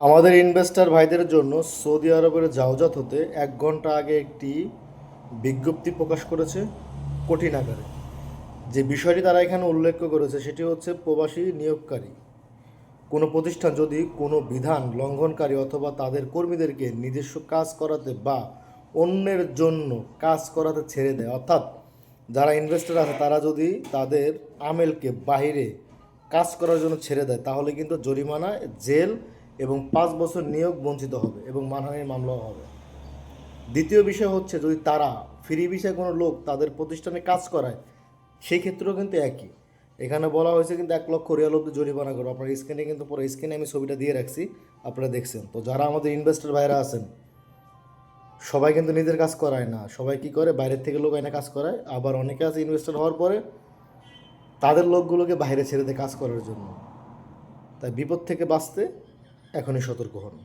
আমাদের ইনভেস্টর ভাইদের জন্য সৌদি আরবের জাওজাত হতে 1 ঘন্টা আগে একটি বিজ্ঞপ্তি প্রকাশ করেছে কঠিন আকারে। যে বিষয়টি তারা এখানে উল্লেখ করেছে সেটি হচ্ছে প্রবাসী নিয়োগকারী কোনো প্রতিষ্ঠান যদি কোনো বিধান লঙ্ঘনকারী অথবা তাদের কর্মীদেরকে নিজস্ব কাজ করাতে বা অন্যের জন্য কাজ করাতে ছেড়ে দেয়, অর্থাৎ যারা ইনভেস্টর আছে তারা যদি তাদের আমেলকে বাইরে কাজ করার জন্য ছেড়ে দেয়, তাহলে কিন্তু জরিমানা, জেল এবং 5 বছর নিয়োগ বঞ্চিত হবে এবং মানহানির মামলাও হবে। দ্বিতীয় বিষয় হচ্ছে, যদি তারা ফ্রি ভিসায় কোনো লোক তাদের প্রতিষ্ঠানে কাজ করায়, সেই ক্ষেত্রেও কিন্তু একই। এখানে বলা হয়েছে কিন্তু 1 লক্ষ রিয়াল অব্দি জরিমানা করো। আপনার স্ক্রিনে কিন্তু পুরো স্ক্রিনে আমি ছবিটা দিয়ে রাখছি, আপনারা দেখছেন। তো যারা আমাদের ইনভেস্টর ভাইরা আছেন, সবাই কিন্তু নিজের কাজ করায় না, সবাই কি করে বাইরের থেকে লোক এনে কাজ করায়। আবার অনেকে আছে ইনভেস্টর হওয়ার পরে তাদের লোকগুলোকে বাইরে ছেড়ে দেয় কাজ করার জন্য। তাই বিপদ থেকে বাঁচতে এখনই সতর্ক হন।